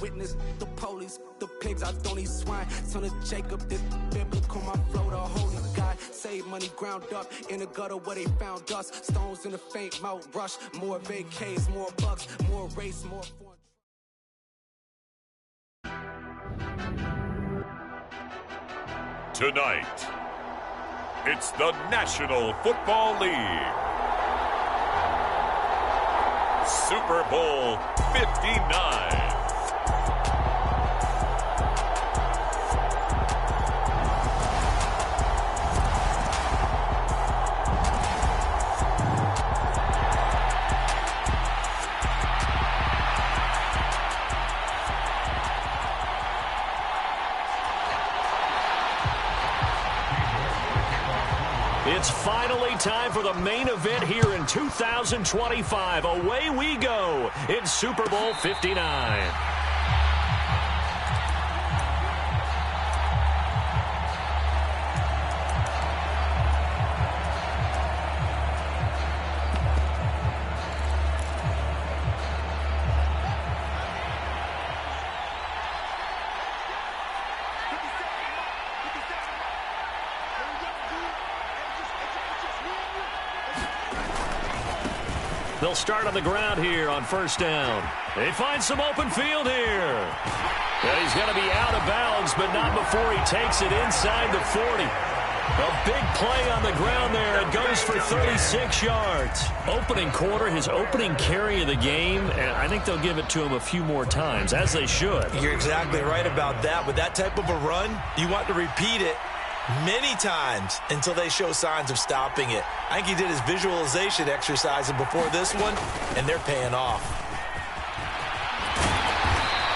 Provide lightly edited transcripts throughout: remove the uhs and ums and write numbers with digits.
witness the police, the pigs, I don't eat swine. Son of Jacob, this biblical, my flow, the holy God. Save money ground up in the gutter where they found us. Stones in the faint mouth rush. More vacays, more bucks, more race, more foreign. Tonight, it's the National Football League. Super Bowl 59. It's finally time for the main event here in 2025. Away we go in Super Bowl 59. They'll start on the ground here on first down. They find some open field here. Well, he's going to be out of bounds, but not before he takes it inside the 40. A big play on the ground there. It goes for 36 yards. Opening quarter, his opening carry of the game, and I think they'll give it to him a few more times, as they should. You're exactly right about that. With that type of a run, you want to repeat it many times until they show signs of stopping it. I think he did his visualization exercise before this one, and they're paying off.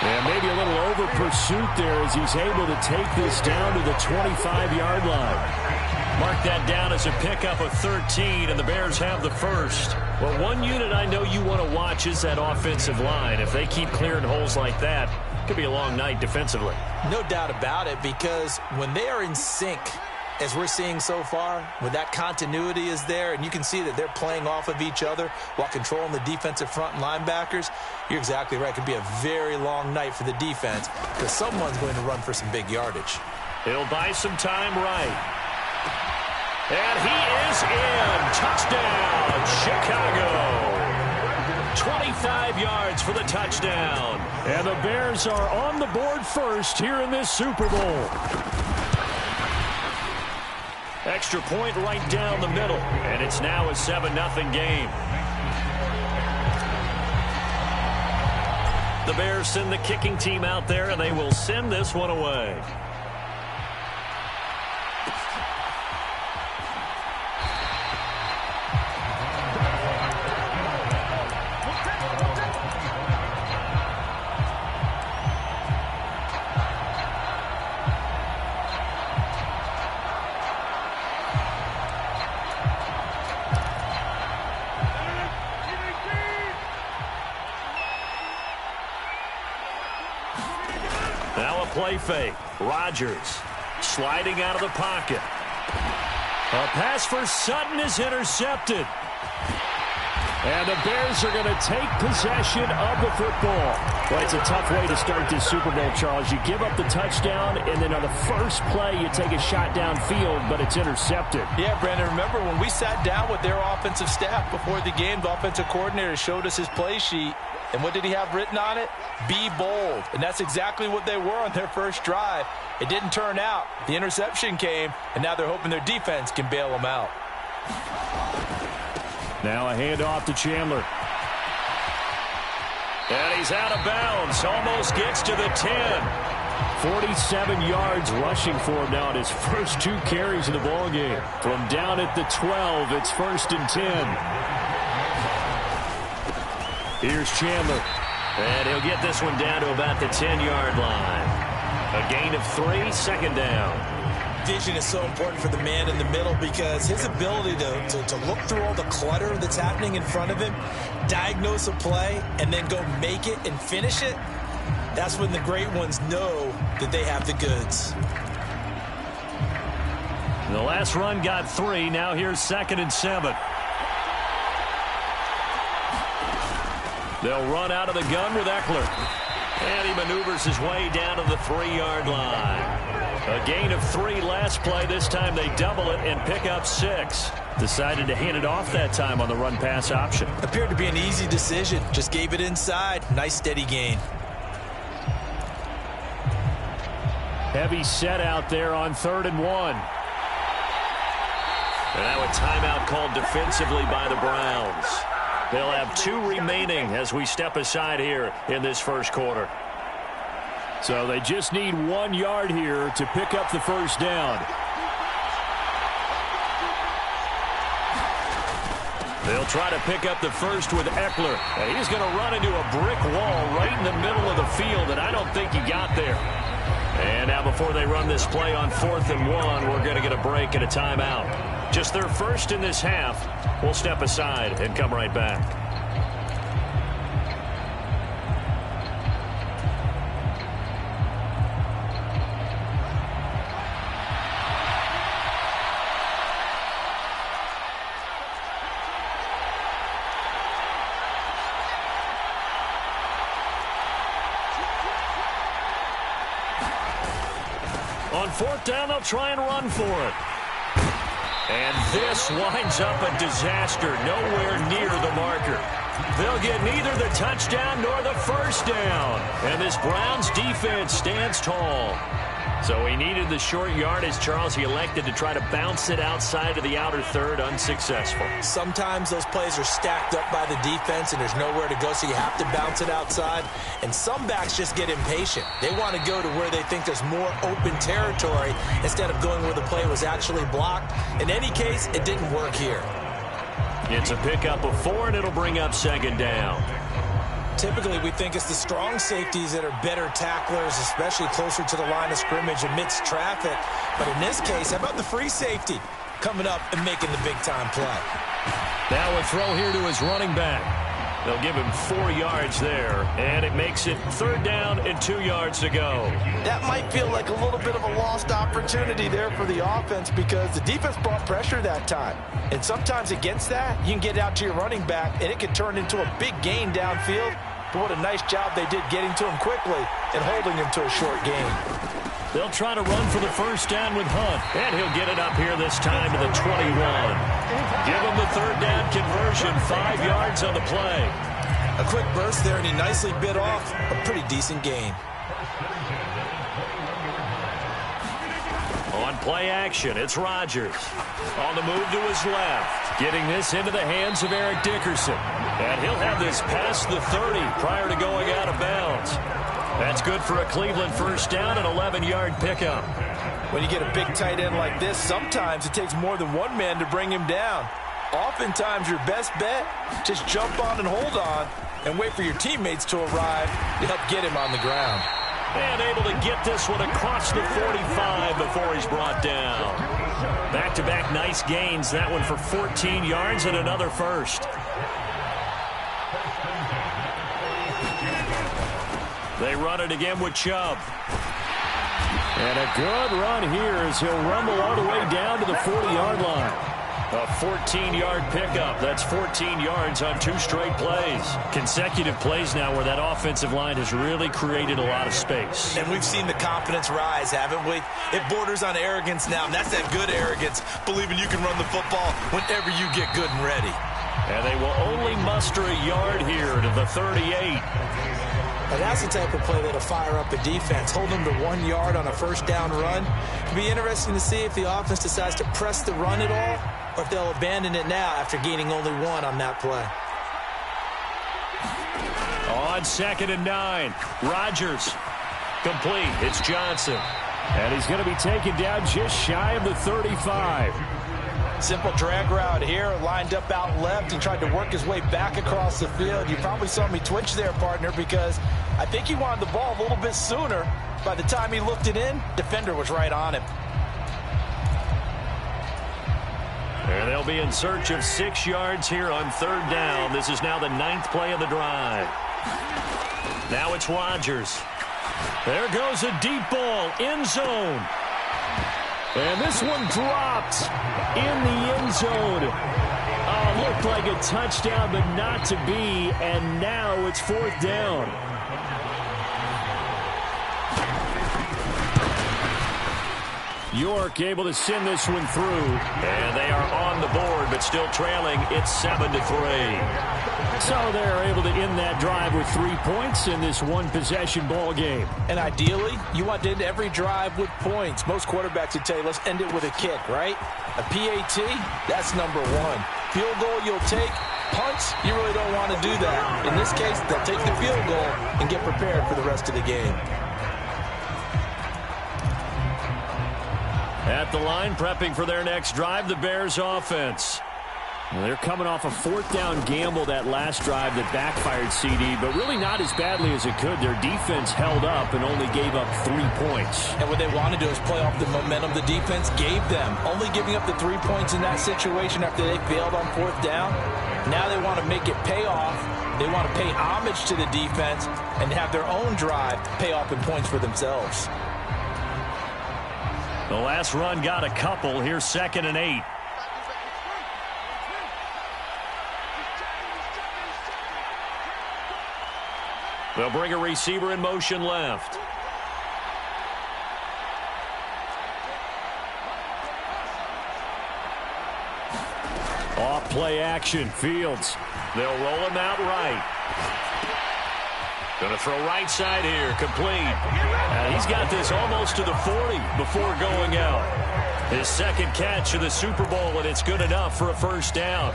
And maybe a little over pursuit there as he's able to take this down to the 25-yard line. Mark that down as a pickup of 13, and the Bears have the first. Well, one unit I know you want to watch is that offensive line. If they keep clearing holes like that, it could be a long night defensively. No doubt about it, because when they are in sync, as we're seeing so far, when that continuity is there, and you can see that they're playing off of each other while controlling the defensive front and linebackers, you're exactly right. It could be a very long night for the defense because someone's going to run for some big yardage. He'll buy some time right. And he is in. Touchdown, Chicago. 25 yards for the touchdown. And the Bears are on the board first here in this Super Bowl. Extra point right down the middle. And it's now a 7-0 game. The Bears send the kicking team out there, and they will send this one away. Play fake. Rodgers sliding out of the pocket. A pass for Sutton is intercepted. And the Bears are going to take possession of the football. Well, it's a tough way to start this Super Bowl, Charles. You give up the touchdown, and then on the first play, you take a shot downfield, but it's intercepted. Yeah, Brandon, remember when we sat down with their offensive staff before the game, the offensive coordinator showed us his play sheet. And what did he have written on it? Be bold. And that's exactly what they were on their first drive. It didn't turn out. The interception came, and now they're hoping their defense can bail them out. Now a handoff to Chandler. And he's out of bounds. Almost gets to the 10. 47 yards rushing for him now in his first 2 carries of the ballgame. From down at the 12, it's 1st and 10. Here's Chandler. And he'll get this one down to about the 10-yard line. A gain of 3, 2nd down. Vision is so important for the man in the middle because his ability to look through all the clutter that's happening in front of him, diagnose a play, and then go make it and finish it, that's when the great ones know that they have the goods. The last run got 3. Now here's 2nd and 7. They'll run out of the gun with Eckler. And he maneuvers his way down to the 3-yard line. A gain of 3 last play. This time they double it and pick up 6. Decided to hand it off that time on the run-pass option. Appeared to be an easy decision. Just gave it inside. Nice steady gain. Heavy set out there on 3rd and 1. And now a timeout called defensively by the Browns. They'll have 2 remaining as we step aside here in this first quarter. So they just need 1 yard here to pick up the first down. They'll try to pick up the first with Eckler. And he's going to run into a brick wall right in the middle of the field, and I don't think he got there. And now before they run this play on 4th and 1, we're going to get a break and a timeout. Just their first in this half. We'll step aside and come right back. On 4th down, they'll try and run for it. And this winds up a disaster, nowhere near the marker. They'll get neither the touchdown nor the first down. And this Browns defense stands tall. So he needed the short yardage, Charles. He elected to try to bounce it outside of the outer third, unsuccessful. Sometimes those plays are stacked up by the defense and there's nowhere to go, so you have to bounce it outside. And some backs just get impatient. They want to go to where they think there's more open territory instead of going where the play was actually blocked. In any case, it didn't work here. It's a pickup of 4, and it'll bring up 2nd down. Typically, we think it's the strong safeties that are better tacklers, especially closer to the line of scrimmage amidst traffic. But in this case, how about the free safety coming up and making the big-time play? Now a throw here to his running back. They'll give him 4 yards there, and it makes it 3rd down and 2 yards to go. That might feel like a little bit of a lost opportunity there for the offense because the defense brought pressure that time. And sometimes against that, you can get out to your running back, and it can turn into a big gain downfield. But what a nice job they did getting to him quickly and holding him to a short gain. They'll try to run for the first down with Hunt, and he'll get it up here this time to the 21. Give him the 3rd down conversion, 5 yards on the play. A quick burst there, and he nicely bit off a pretty decent gain. On play action, it's Rodgers. On the move to his left. Getting this into the hands of Eric Dickerson. And he'll have this past the 30 prior to going out of bounds. That's good for a Cleveland first down and 11-yard pickup. When you get a big tight end like this, sometimes it takes more than one man to bring him down. Oftentimes, your best bet, just jump on and hold on and wait for your teammates to arrive to help get him on the ground. And able to get this one across the 45 before he's brought down. Back-to-back nice gains. That one for 14 yards and another first. They run it again with Chubb. And a good run here as he'll rumble all the way down to the 40-yard line. A 14-yard pickup. That's 14 yards on 2 straight plays. Consecutive plays now where that offensive line has really created a lot of space. And we've seen the confidence rise, haven't we? It borders on arrogance now, and that's that good arrogance, believing you can run the football whenever you get good and ready. And they will only muster a yard here to the 38. And that's the type of play that'll fire up a defense. Hold them to 1 yard on a first down run. It'll be interesting to see if the offense decides to press the run at all, or if they'll abandon it now after gaining only 1 on that play. On 2nd and 9, Rodgers. Complete. It's Johnson. And he's going to be taken down just shy of the 35. Simple drag route here, lined up out left and tried to work his way back across the field. You probably saw me twitch there, partner, because I think he wanted the ball a little bit sooner. By the time he looked it in, defender was right on him. And they'll be in search of 6 yards here on 3rd down. This is now the 9th play of the drive. Now it's Rodgers. There goes a deep ball, end zone. And this one dropped in the end zone. Oh, looked like a touchdown, but not to be. And now it's 4th down. York able to send this one through. And they are on the board, but still trailing. It's 7-3. So they're able to end that drive with 3 points in this one-possession ball game. And ideally, you want to end every drive with points. Most quarterbacks would tell you, let's end it with a kick, right? A PAT, that's number one. Field goal you'll take. Punts, you really don't want to do that. In this case, they'll take the field goal and get prepared for the rest of the game. At the line, prepping for their next drive, the Bears offense. Well, they're coming off a 4th down gamble that last drive that backfired CD, but really not as badly as it could. Their defense held up and only gave up 3 points. And what they want to do is play off the momentum the defense gave them. Only giving up the 3 points in that situation after they failed on 4th down. Now they want to make it pay off. They want to pay homage to the defense and have their own drive pay off in points for themselves. The last run got a couple. Here's 2nd and 8. They'll bring a receiver in motion left. Off play action. Fields. They'll roll him out right. Going to throw right side here. Complete. And he's got this almost to the 40 before going out. His 2nd catch of the Super Bowl, and it's good enough for a 1st down.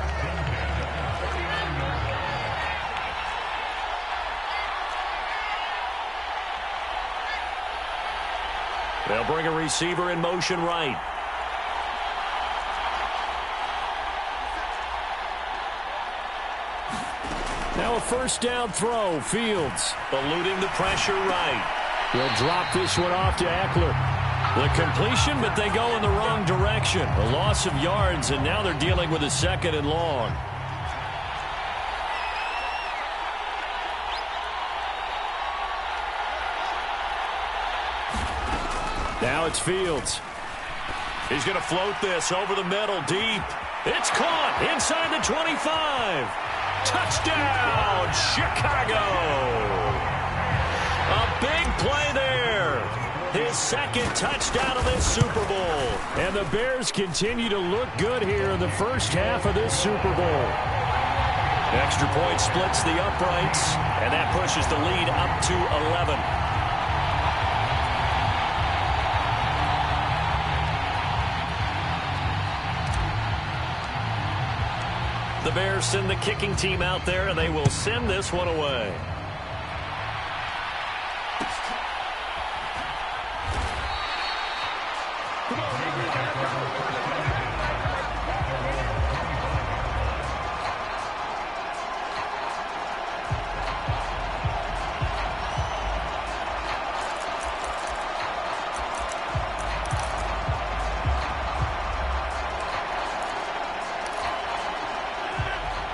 They'll bring a receiver in motion right. Now a 1st down throw. Fields eluding the pressure right. He'll drop this one off to Eckler. The completion, but they go in the wrong direction. A loss of yards, and now they're dealing with a 2nd and long. Now it's Fields. He's going to float this over the middle deep. It's caught inside the 25. Touchdown, Chicago. A big play there. His 2nd touchdown of this Super Bowl. And the Bears continue to look good here in the first half of this Super Bowl. Extra point splits the uprights, and that pushes the lead up to 11. The Bears send the kicking team out there, and they will send this one away.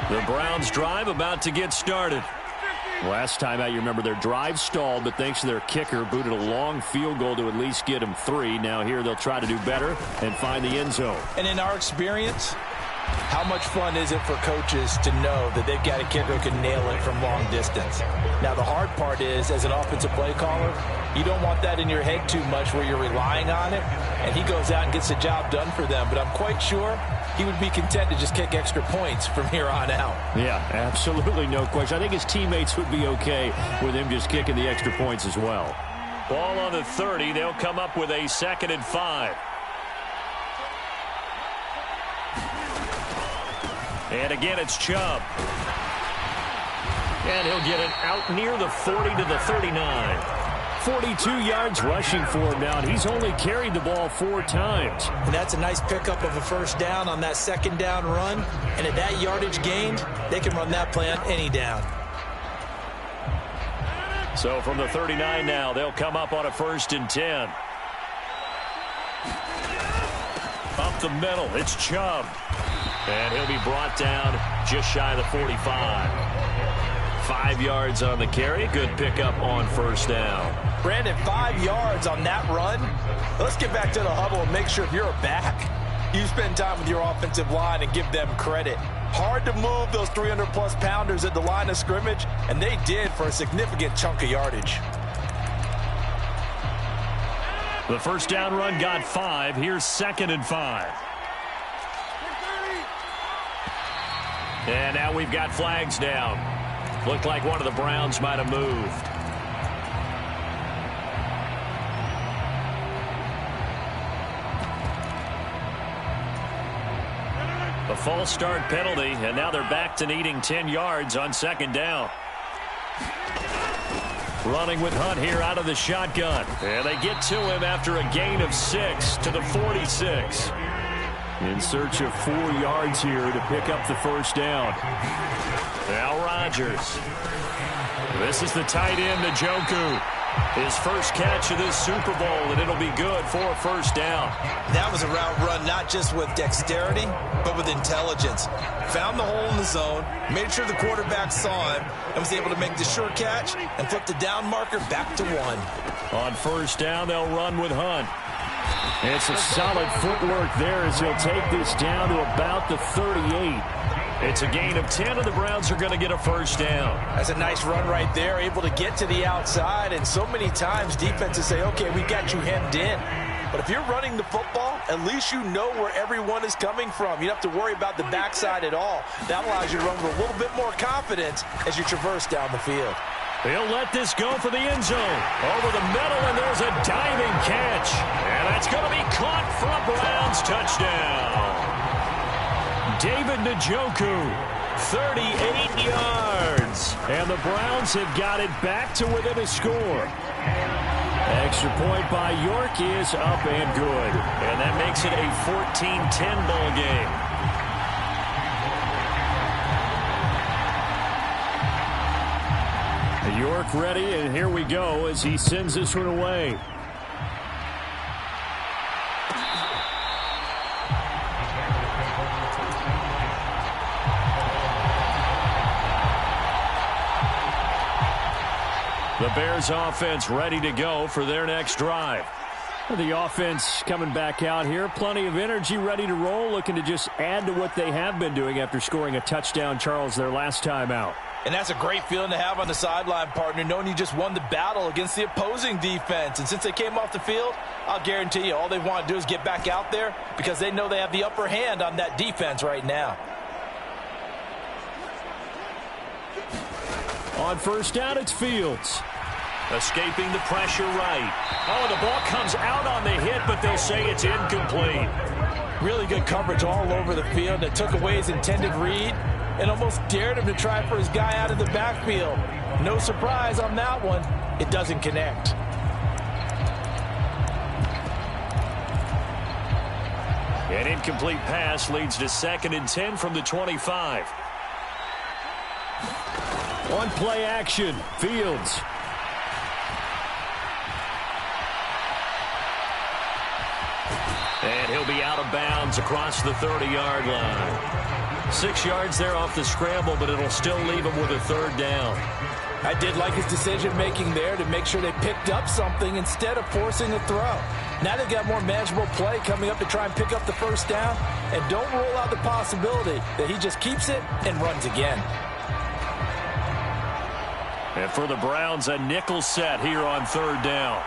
The Browns drive about to get started. Last time out, you remember their drive stalled, but thanks to their kicker, booted a long field goal to at least get them 3. Now here they'll try to do better and find the end zone. And in our experience, how much fun is it for coaches to know that they've got a kicker who can nail it from long distance? Now the hard part is, as an offensive play caller, you don't want that in your head too much where you're relying on it, and he goes out and gets the job done for them. But I'm quite sure he would be content to just kick extra points from here on out. Yeah, absolutely no question. I think his teammates would be okay with him just kicking the extra points as well. Ball on the 30. They'll come up with a 2nd and 5. And again, it's Chubb. And he'll get it out near the 40 to the 39. 42 yards rushing for him now, and he's only carried the ball 4 times. And that's a nice pickup of a 1st down on that 2nd down run. And at that yardage gained, they can run that play on any down. So from the 39 now, they'll come up on a 1st and 10. Up the middle, it's Chubb. And he'll be brought down just shy of the 45. 5 yards on the carry. Good pickup on 1st down. Brandon, 5 yards on that run. Let's get back to the huddle and make sure if you're a back, you spend time with your offensive line and give them credit. Hard to move those 300-plus pounders at the line of scrimmage, and they did for a significant chunk of yardage. The first down run got 5. Here's 2nd and 5. And now we've got flags down. Looked like one of the Browns might have moved. A false start penalty, and now they're back to needing 10 yards on 2nd down. Running with Hunt here out of the shotgun. And they get to him after a gain of 6 to the 46. In search of 4 yards here to pick up the first down. Now Rodgers. This is the tight end, Njoku. His first catch of this Super Bowl, and it'll be good for a first down. That was a route run not just with dexterity, but with intelligence. Found the hole in the zone, made sure the quarterback saw him, and was able to make the sure catch and flip the down marker back to 1. On first down, they'll run with Hunt. It's a solid footwork there as he'll take this down to about the 38. It's a gain of 10, and the Browns are going to get a first down. That's a nice run right there, able to get to the outside. And so many times defenses say, okay, we got you hemmed in. But if you're running the football, at least you know where everyone is coming from. You don't have to worry about the backside at all. That allows you to run with a little bit more confidence as you traverse down the field. He'll let this go for the end zone. Over the middle, and there's a diving catch. And that's going to be caught for a Browns touchdown. David Njoku, 38 yards. And the Browns have got it back to within a score. Extra point by York is up and good. And that makes it a 14-10 ball game. York ready, and here we go as he sends this one away. The Bears offense ready to go for their next drive. The offense coming back out here. Plenty of energy, ready to roll, looking to just add to what they have been doing after scoring a touchdown, Charles, their last time out. And that's a great feeling to have on the sideline, partner, knowing you just won the battle against the opposing defense. And since they came off the field, I'll guarantee you all they want to do is get back out there because they know they have the upper hand on that defense right now. On first down, it's Fields. Escaping the pressure right. Oh, the ball comes out on the hit, but they'll say it's incomplete. Really good coverage all over the field that took away his intended read and almost dared him to try for his guy out of the backfield. No surprise on that one. It doesn't connect. An incomplete pass leads to 2nd and 10 from the 25. On play action, Fields. And he'll be out of bounds across the 30-yard line. 6 yards there off the scramble, but it'll still leave him with a 3rd down. I did like his decision-making there to make sure they picked up something instead of forcing a throw. Now they've got more manageable play coming up to try and pick up the first down, and don't rule out the possibility that he just keeps it and runs again. And for the Browns, a nickel set here on 3rd down.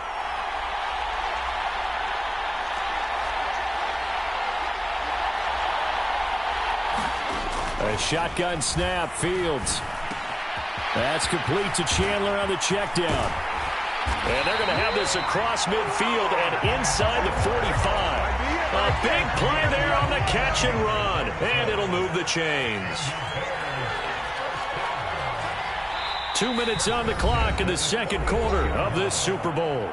A shotgun snap, Fields. That's complete to Chandler on the check down. And they're going to have this across midfield and inside the 45. A big play there on the catch and run. And it'll move the chains. 2 minutes on the clock in the 2nd quarter of this Super Bowl.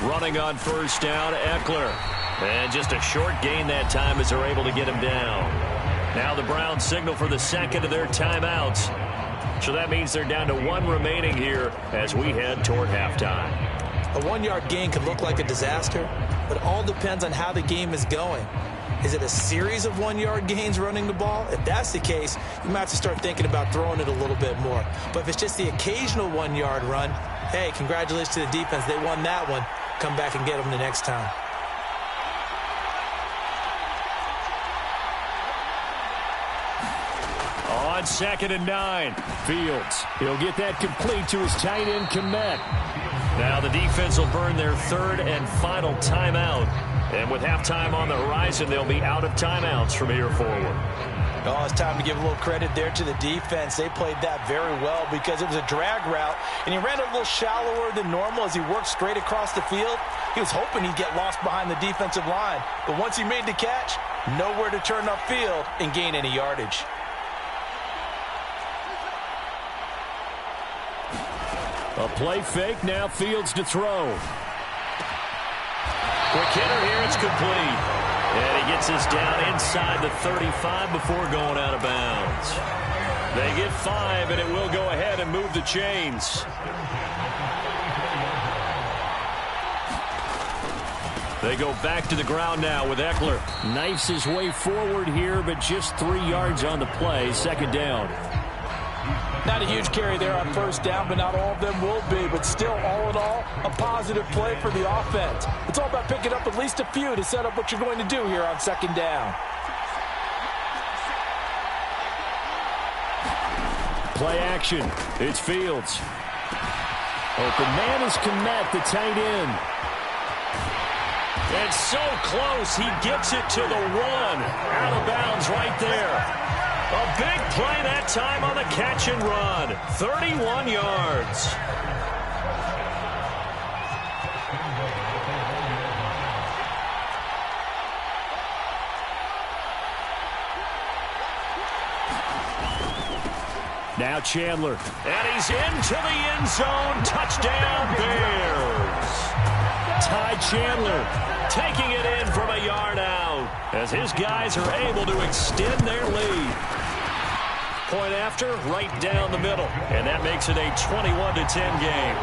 Running on first down, Eckler. And just a short gain that time as they're able to get him down. Now the Browns signal for the 2nd of their timeouts. So that means they're down to 1 remaining here as we head toward halftime. A 1-yard gain could look like a disaster, but it all depends on how the game is going. Is it a series of 1-yard gains running the ball? If that's the case, you might have to start thinking about throwing it a little bit more. But if it's just the occasional 1-yard run, hey, congratulations to the defense. They won that one. Come back and get them the next time. on 2nd and 9. Fields, he'll get that complete to his tight end, Kmet. Now the defense will burn their 3rd and final timeout. And with halftime on the horizon, they'll be out of timeouts from here forward. Oh, it's time to give a little credit there to the defense. They played that very well because it was a drag route, and he ran a little shallower than normal as he worked straight across the field. He was hoping he'd get lost behind the defensive line, but once he made the catch, nowhere to turn upfield and gain any yardage. A play fake, now Fields to throw. Quick hitter here, it's complete. And he gets us down inside the 35 before going out of bounds. They get 5, and it will go ahead and move the chains. They go back to the ground now with Eckler. Knifes his way forward here, but just 3 yards on the play. 2nd down. Not a huge carry there on 1st down, but not all of them will be. But still, all in all, a positive play for the offense. It's all about picking up at least a few to set up what you're going to do here on 2nd down. Play action. It's Fields. Open man is Kmet, the tight end. And so close, he gets it to the 1. Out of bounds right there. A big play that time on the catch and run. 31 yards. Now Chandler. And he's into the end zone. Touchdown, Bears. Ty Chandler taking it in from a yard out as his guys are able to extend their lead. Point after, right down the middle. And that makes it a 21-10 game.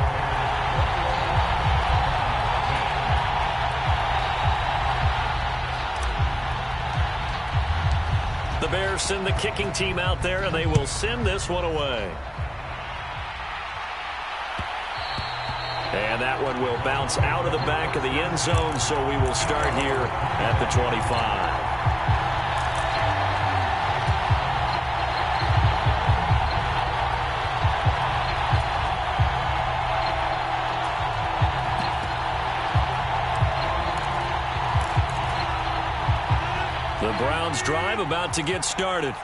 The Bears send the kicking team out there, and they will send this one away. And that one will bounce out of the back of the end zone, so we will start here at the 25. The Browns drive about to get started.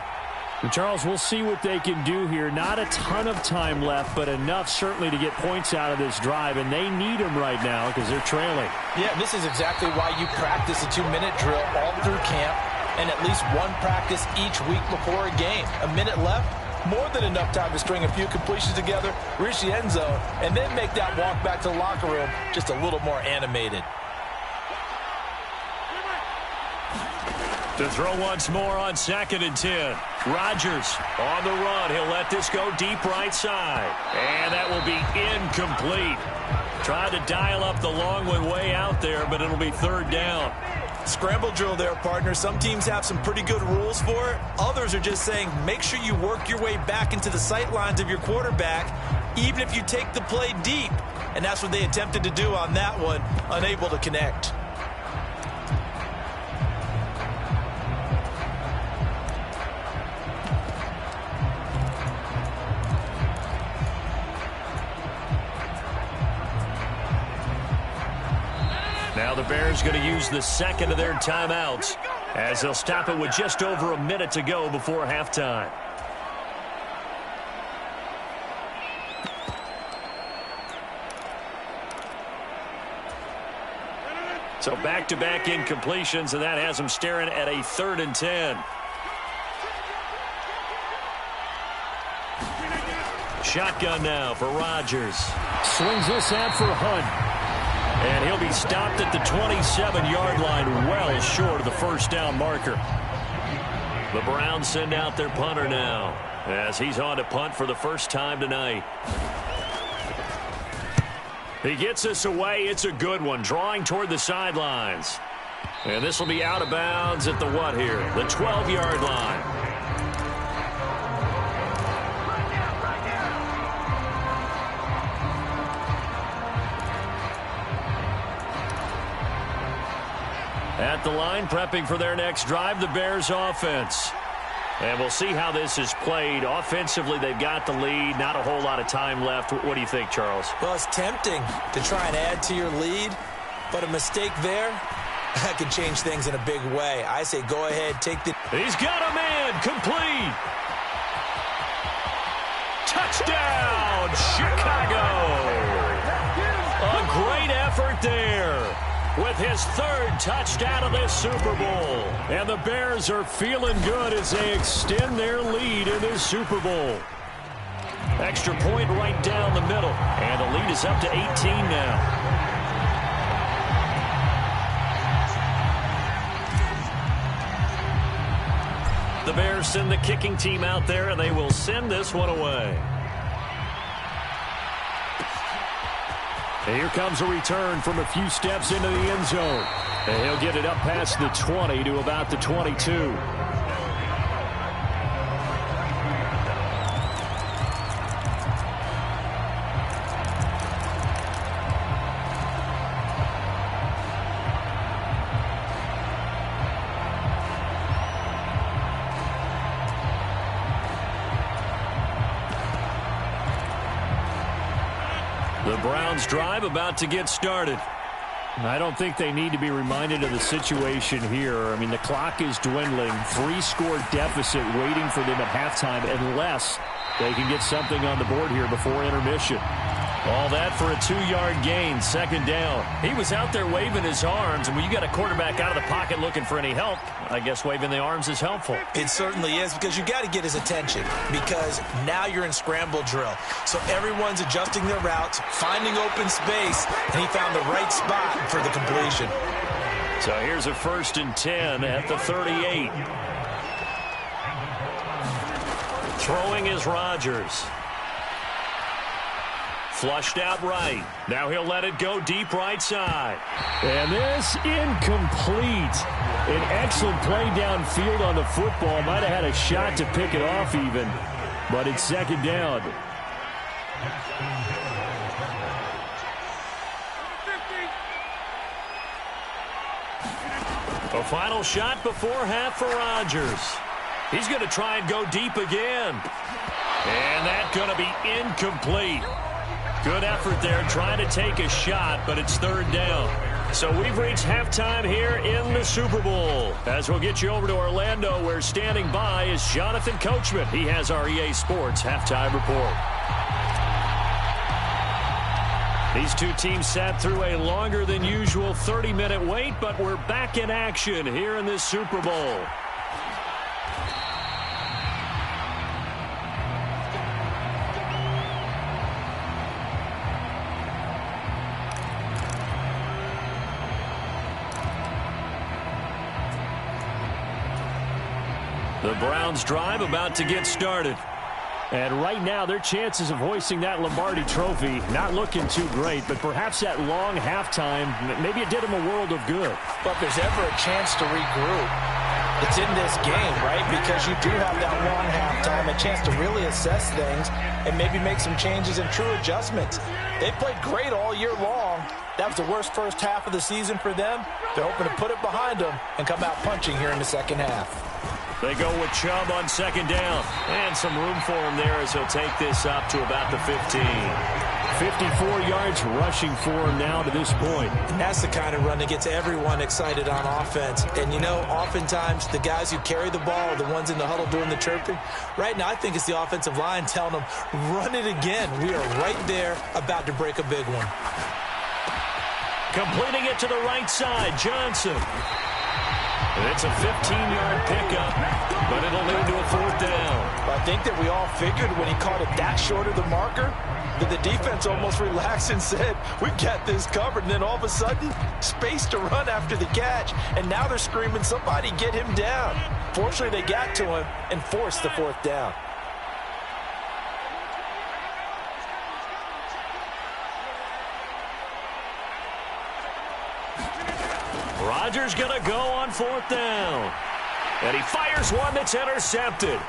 And Charles, we'll see what they can do here. Not a ton of time left, but enough certainly to get points out of this drive, and they need them right now because they're trailing. Yeah, this is exactly why you practice a 2-minute drill all through camp and at least one practice each week before a game. A minute left, more than enough time to string a few completions together, reach the end zone, and then make that walk back to the locker room just a little more animated. To throw once more on 2nd and 10. Rodgers on the run. He'll let this go deep right side. And that will be incomplete. Tried to dial up the long one way out there, but it'll be 3rd down. Scramble drill there, partner. Some teams have some pretty good rules for it. Others are just saying make sure you work your way back into the sight lines of your quarterback, even if you take the play deep. And that's what they attempted to do on that one, unable to connect. Now the Bears going to use the 2nd of their timeouts as they'll stop it with just over a minute to go before halftime. So back-to-back incompletions, and that has them staring at a 3rd and 10. Shotgun now for Rodgers. Swings this out for Hunt. And he'll be stopped at the 27-yard line, well short of the 1st down marker. The Browns send out their punter now as he's on to punt for the first time tonight. He gets us away. It's a good one, drawing toward the sidelines. And this will be out of bounds at the what here? The 12-yard line. At the line, prepping for their next drive, the Bears offense. And we'll see how this is played. Offensively, they've got the lead. Not a whole lot of time left. What do you think, Charles? Well, it's tempting to try and add to your lead, but a mistake there, that can change things in a big way. I say go ahead, take the... He's got a man, complete. Touchdown, Chicago. A great effort there with his third touchdown of this Super Bowl. And the Bears are feeling good as they extend their lead in this Super Bowl. Extra point right down the middle. And the lead is up to 18 now. The Bears send the kicking team out there, and they will send this one away. And here comes a return from a few steps into the end zone. And he'll get it up past the 20 to about the 22. The Browns drive about to get started. I don't think they need to be reminded of the situation here. I mean, the clock is dwindling. 3-score deficit waiting for them at halftime unless they can get something on the board here before intermission. All that for a 2-yard gain, second down. He was out there waving his arms, and when you got a quarterback out of the pocket looking for any help, I guess waving the arms is helpful. It certainly is, because you got to get his attention, because now you're in scramble drill. So everyone's adjusting their routes, finding open space, and he found the right spot for the completion. So here's a 1st and 10 at the 38. Throwing is Rodgers. Flushed out right. Now he'll let it go deep right side. And this incomplete. An excellent play downfield on the football. Might have had a shot to pick it off even. But it's second down. A final shot before half for Rodgers. He's going to try and go deep again. And that's going to be incomplete. Good effort there trying to take a shot, but it's third down. So we've reached halftime here in the Super Bowl. As we'll get you over to Orlando, where standing by is Jonathan Coachman. He has our EA Sports halftime report. These two teams sat through a longer than usual 30-minute wait, but we're back in action here in this Super Bowl. The Browns drive about to get started. And right now, their chances of hoisting that Lombardi trophy not looking too great, but perhaps that long halftime, maybe it did them a world of good. But if there's ever a chance to regroup, it's in this game, right? Because you do have that long halftime, a chance to really assess things and maybe make some changes and true adjustments. They played great all year long. That was the worst first half of the season for them. They're hoping to put it behind them and come out punching here in the second half. They go with Chubb on second down. And some room for him there as he'll take this up to about the 15. 54 yards rushing for him now to this point. And that's the kind of run that gets everyone excited on offense. And, you know, oftentimes the guys who carry the ball are the ones in the huddle doing the chirping. Right now, I think it's the offensive line telling them, run it again. We are right there about to break a big one. Completing it to the right side, Johnson. It's a 15-yard pickup, but it'll lead to a fourth down. I think that we all figured when he caught it that short of the marker that the defense almost relaxed and said, we've got this covered. And then all of a sudden, space to run after the catch. And now they're screaming, somebody get him down. Fortunately, they got to him and forced the fourth down. Rodgers going to go on fourth down. And he fires one that's intercepted.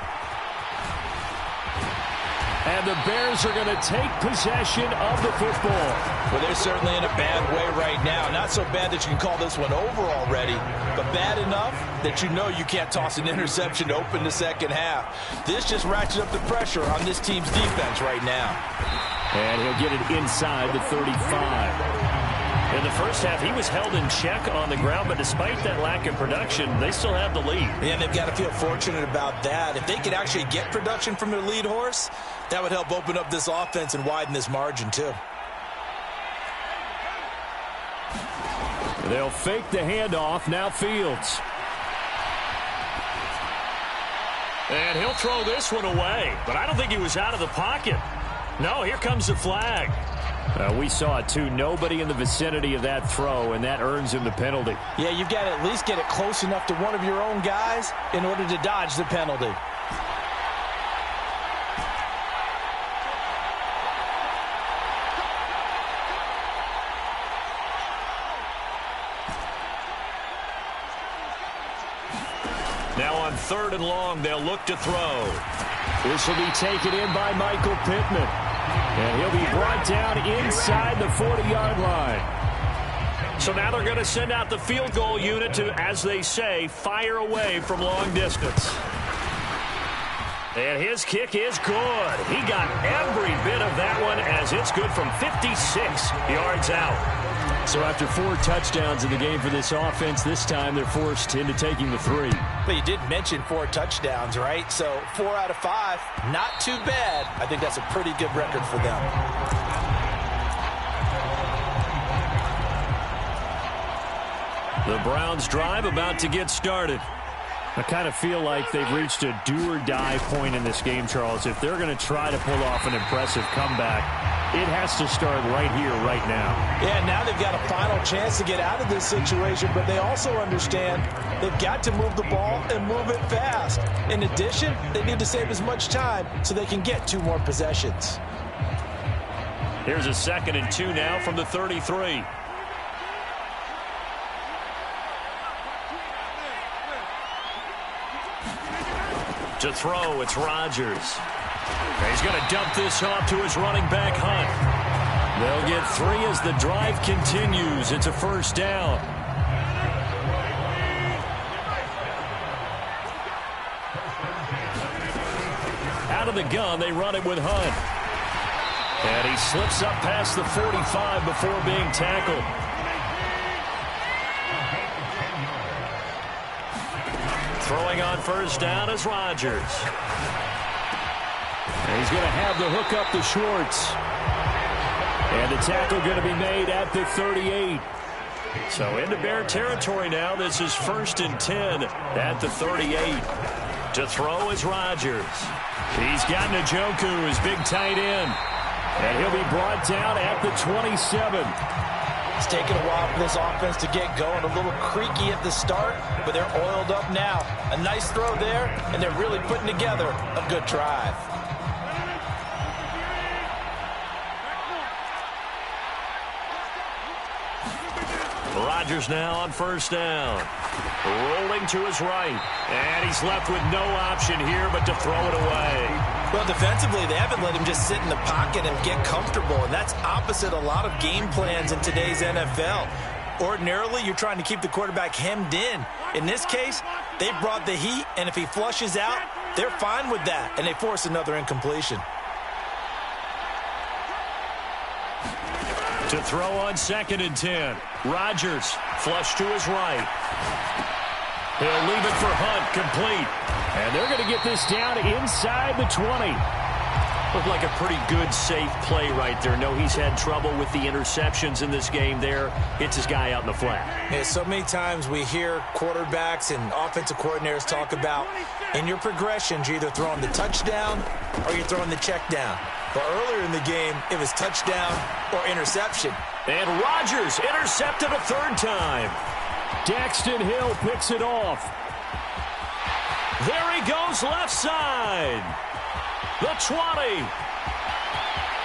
And the Bears are going to take possession of the football. Well, they're certainly in a bad way right now. Not so bad that you can call this one over already, but bad enough that you know you can't toss an interception to open the second half. This just ratchets up the pressure on this team's defense right now. And he'll get it inside the 35. In the first half, he was held in check on the ground, but despite that lack of production, they still have the lead. And they've got to feel fortunate about that. If they could actually get production from their lead horse, that would help open up this offense and widen this margin too. They'll fake the handoff. Now Fields. And he'll throw this one away, but I don't think he was out of the pocket. No, here comes the flag. We saw it, too. Nobody in the vicinity of that throw, and that earns him the penalty. Yeah, you've got to at least get it close enough to one of your own guys in order to dodge the penalty. Now on 3rd and long, they'll look to throw. This will be taken in by Michael Pittman. And he'll be brought down inside the 40-yard line. So now they're going to send out the field goal unit to, as they say, fire away from long distance. And his kick is good. He got every bit of that one as it's good from 56 yards out. So after 4 touchdowns in the game for this offense, this time they're forced into taking the 3. But you did mention 4 touchdowns, right? So 4 out of 5, not too bad. I think that's a pretty good record for them. The Browns drive about to get started. I kind of feel like they've reached a do-or-die point in this game, Charles. If they're going to try to pull off an impressive comeback, it has to start right here, right now. Yeah, now they've got a final chance to get out of this situation, but they also understand they've got to move the ball and move it fast. In addition, they need to save as much time so they can get 2 more possessions. Here's a 2nd and 2 now from the 33. To throw, it's Rodgers. He's going to dump this off to his running back, Hunt. They'll get 3 as the drive continues. It's a 1st down. Out of the gun, they run it with Hunt. And he slips up past the 45 before being tackled. Throwing on 1st down is Rodgers. And he's going to have the hook up to Schwartz. And the tackle going to be made at the 38. So into Bear territory now. This is 1st and 10 at the 38. To throw is Rodgers. He's got Njoku, his big tight end. And he'll be brought down at the 27. It's taken a while for this offense to get going. A little creaky at the start, but they're oiled up now. A nice throw there, and they're really putting together a good drive. Rodgers now on 1st down. Rolling to his right. And he's left with no option here but to throw it away. Well, defensively, they haven't let him just sit in the pocket and get comfortable, and that's opposite a lot of game plans in today's NFL. Ordinarily, you're trying to keep the quarterback hemmed in. In this case, they brought the heat, and if he flushes out, they're fine with that, and they force another incompletion. To throw on 2nd and 10. Rodgers, flush to his right. He'll leave it for Hunt, complete. And they're going to get this down inside the 20. Looked like a pretty good, safe play right there. No, he's had trouble with the interceptions in this game there. Hits his guy out in the flat. Yeah, so many times we hear quarterbacks and offensive coordinators talk about in your progressions, you're either throwing the touchdown or you're throwing the check down. But earlier in the game, it was touchdown or interception. And Rodgers intercepted a 3rd time. Daxton Hill picks it off. There he goes left side. The 20.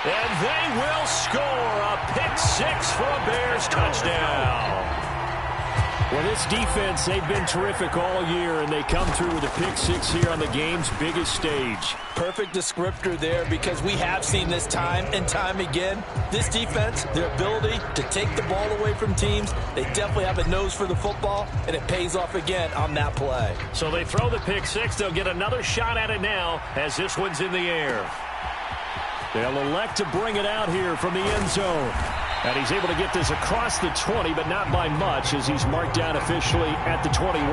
And they will score a pick 6 for a Bears touchdown. Well, this defense, they've been terrific all year, and they come through with a pick six here on the game's biggest stage. Perfect descriptor there, because we have seen this time and time again. This defense, their ability to take the ball away from teams, they definitely have a nose for the football, and it pays off again on that play. So they throw the pick six. They'll get another shot at it now as this one's in the air. They'll elect to bring it out here from the end zone. And he's able to get this across the 20, but not by much, as he's marked down officially at the 21.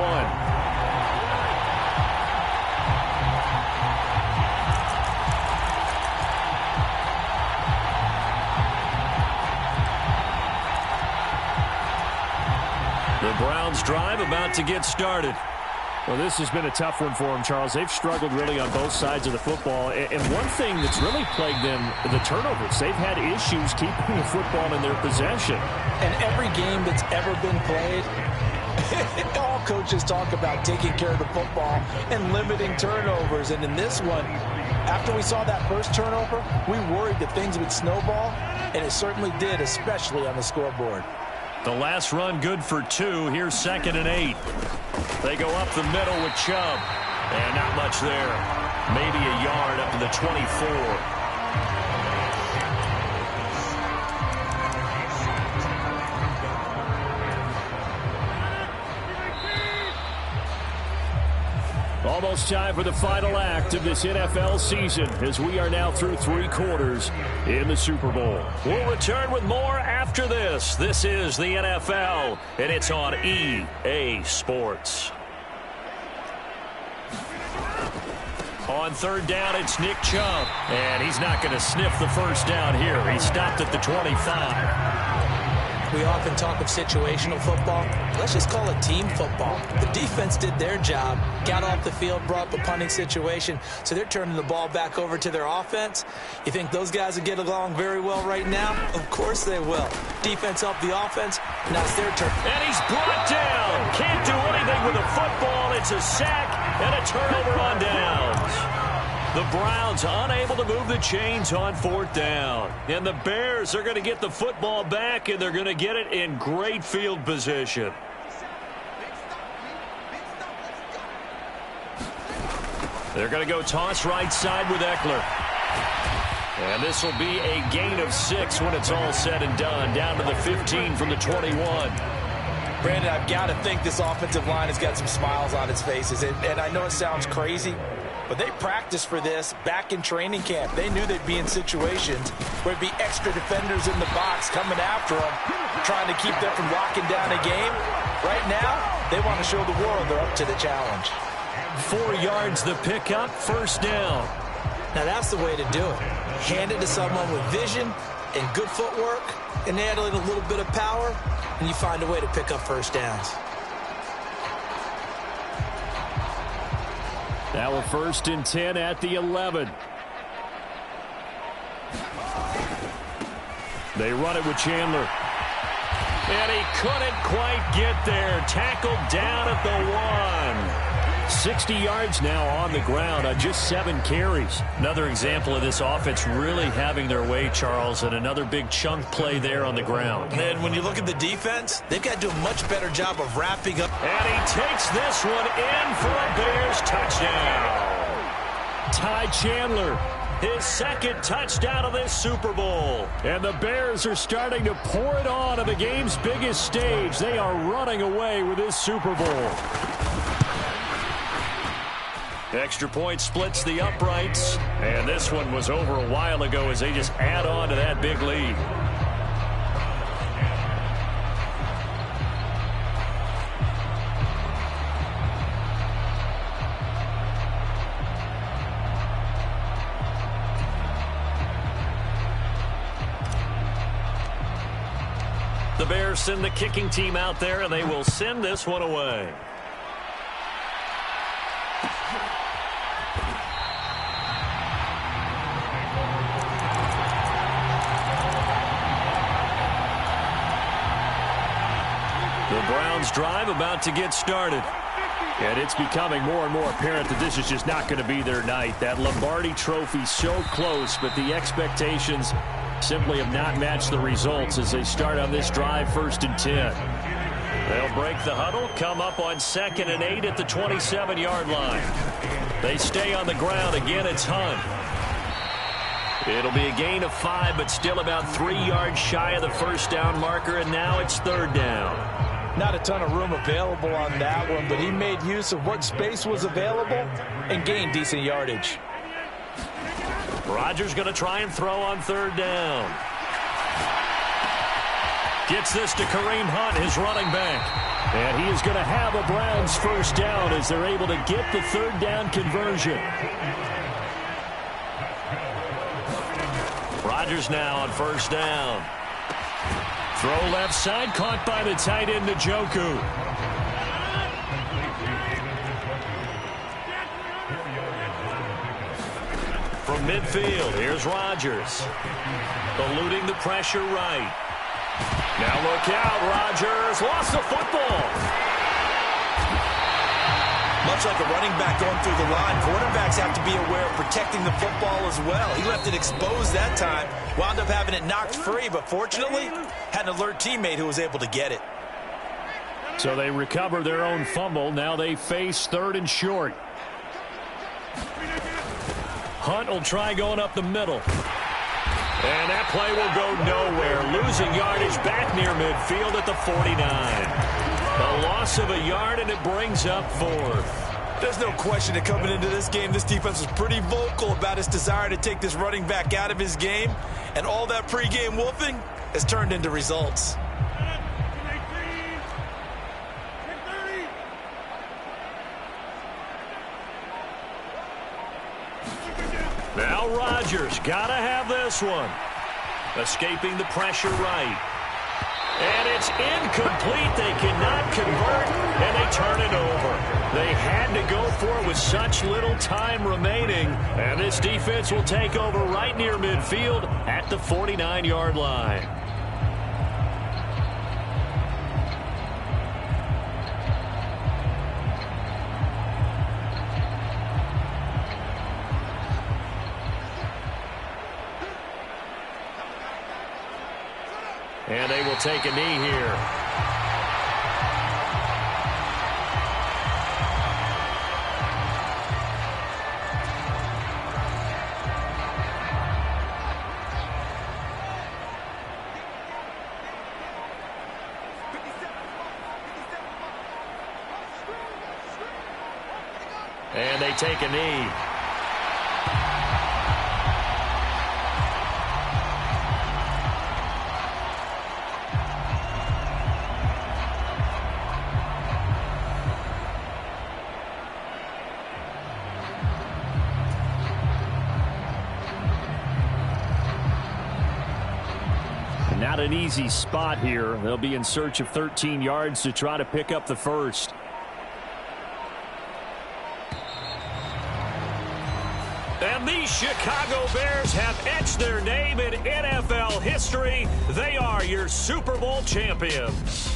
The Browns drive about to get started. Well, this has been a tough one for them, Charles. They've struggled really on both sides of the football. And one thing that's really plagued them, the turnovers. They've had issues keeping the football in their possession. And every game that's ever been played, all coaches talk about taking care of the football and limiting turnovers. And in this one, after we saw that first turnover, we worried that things would snowball, and it certainly did, especially on the scoreboard. The last run good for 2. Here's 2nd and 8. They go up the middle with Chubb. And not much there. Maybe a yard up to the 24. Almost time for the final act of this NFL season, as we are now through 3 quarters in the Super Bowl. We'll return with more after this. This is the NFL, and it's on EA Sports. On 3rd down, it's Nick Chubb, and he's not going to sniff the first down here. He stopped at the 25. We often talk of situational football. Let's just call it team football. The defense did their job, got off the field, brought up a punting situation, so they're turning the ball back over to their offense. You think those guys will get along very well right now? Of course they will. Defense helped the offense. Now it's their turn. And he's brought down. Can't do anything with a football. It's a sack and a turnover on downs. The Browns unable to move the chains on 4th down. And the Bears are going to get the football back, and they're going to get it in great field position. They're going to go toss right side with Eckler. And this will be a gain of 6 when it's all said and done. Down to the 15 from the 21. Brandon, I've got to think this offensive line has got some smiles on its faces. And I know it sounds crazy, but they practiced for this back in training camp. They knew they'd be in situations where there'd be extra defenders in the box coming after them, trying to keep them from locking down a game. Right now, they want to show the world they're up to the challenge. 4 yards the pickup, 1st down. Now that's the way to do it. Hand it to someone with vision and good footwork, and add in a little bit of power, and you find a way to pick up 1st downs. Now a 1st and 10 at the 11. They run it with Chandler. And he couldn't quite get there. Tackled down at the 1. 60 yards now on the ground on just 7 carries. Another example of this offense really having their way, Charles, and another big chunk play there on the ground. And when you look at the defense, they've got to do a much better job of wrapping up. And he takes this one in for a Bears touchdown. Ty Chandler, his 2nd touchdown of this Super Bowl. And the Bears are starting to pour it on the game's biggest stage. They are running away with this Super Bowl. Extra point splits the uprights. And this one was over a while ago as they just add on to that big lead. The Bears send the kicking team out there, and they will send this one away. The Browns drive about to get started. And it's becoming more and more apparent that this is just not going to be their night. That Lombardi trophy so close, but the expectations simply have not matched the results as they start on this drive, 1st and 10. They'll break the huddle, come up on 2nd and 8 at the 27-yard line. They stay on the ground. Again, it's Hunt. It'll be a gain of 5, but still about 3 yards shy of the first down marker, and now it's 3rd down. Not a ton of room available on that one, but he made use of what space was available and gained decent yardage. Rodgers going to try and throw on 3rd down. Gets this to Kareem Hunt, his running back. And he is going to have a Browns first down as they're able to get the 3rd down conversion. Rodgers now on 1st down. Throw left side, caught by the tight end, Njoku. From midfield, here's Rodgers. Eluding the pressure right. Now look out, Rodgers lost the football. Much like a running back going through the line, quarterbacks have to be aware of protecting the football as well. He left it exposed that time, wound up having it knocked free, but fortunately had an alert teammate who was able to get it. So they recover their own fumble. Now they face 3rd and short. Hunt will try going up the middle. And that play will go nowhere. Losing yardage back near midfield at the 49. A loss of a yard, and it brings up 4th. There's no question that coming into this game, this defense was pretty vocal about its desire to take this running back out of his game. And all that pregame wolfing has turned into results. Now Rodgers, gotta have this one. Escaping the pressure right. And it's incomplete. They cannot convert, and they turn it over. They had to go for it with such little time remaining. And this defense will take over right near midfield at the 49-yard line. And they will take a knee here. And they take a knee. Not an easy spot here. They'll be in search of 13 yards to try to pick up the first. And the Chicago Bears have etched their name in NFL history. They are your Super Bowl champions.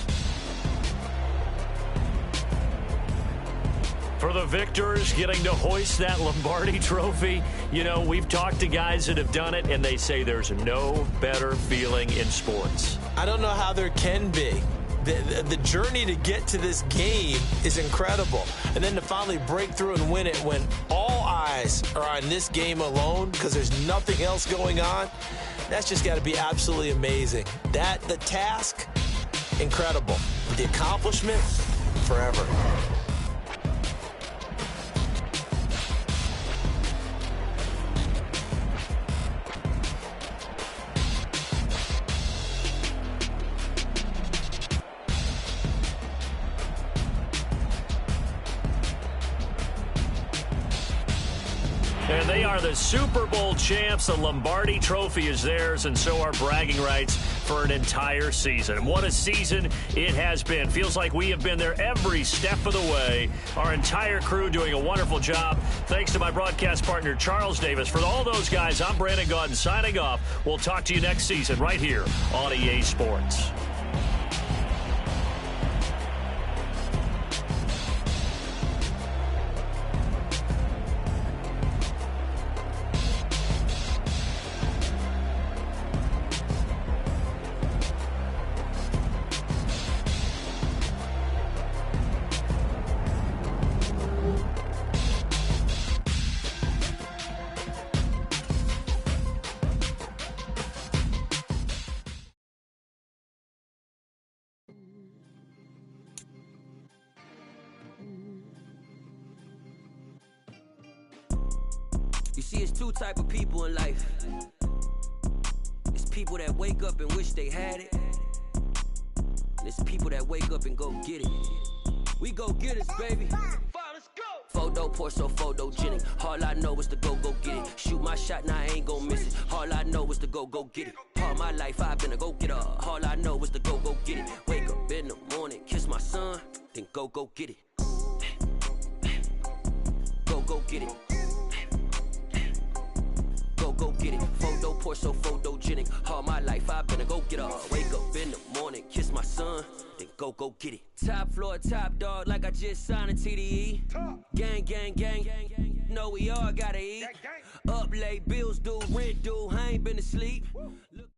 For the victors getting to hoist that Lombardi trophy, you know, we've talked to guys that have done it, and they say there's no better feeling in sports. I don't know how there can be. The journey to get to this game is incredible. And then to finally break through and win it when all eyes are on this game alone because there's nothing else going on, that's just got to be absolutely amazing. The task, incredible. The accomplishment, forever. And they are the Super Bowl champs. The Lombardi trophy is theirs, and so are bragging rights for an entire season. And what a season it has been. Feels like we have been there every step of the way. Our entire crew doing a wonderful job. Thanks to my broadcast partner, Charles Davis. For all those guys, I'm Brandon Gaudin signing off. We'll talk to you next season right here on EA Sports. see, it's two type of people in life. It's people that wake up and wish they had it. And it's people that wake up and go get it. We go get it, baby. Photo poor, so photogenic. All I know is to go get it. Shoot my shot, now I ain't gon' miss it. All I know is to go get it. All my life I've been a go-getter. All I know is to go get it. Wake up in the morning, kiss my son, then go get it. Go get it. Go get it. Photo poor, so photogenic. All my life I've been a go-getter. Wake up in the morning, kiss my son, then go get it. Top floor, top dog, like I just signed a TDE. Gang, gang, gang, gang, gang. Know we all gotta eat. Up late, bills due, rent due. I ain't been asleep. Look.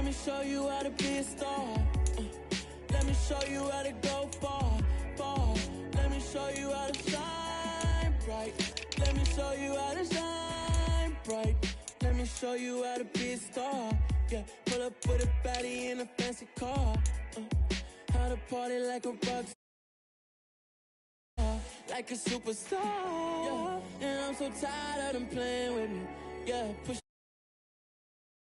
me show you how to be a star. Let me show you how to go far, far. Let me show you how to shine bright. Let me show you how to shine bright. Let me show you how to be a star. Yeah, pull up with a baddie in a fancy car. How to party like a rock star, like a superstar. Yeah, and I'm so tired of them playing with me. Yeah, push.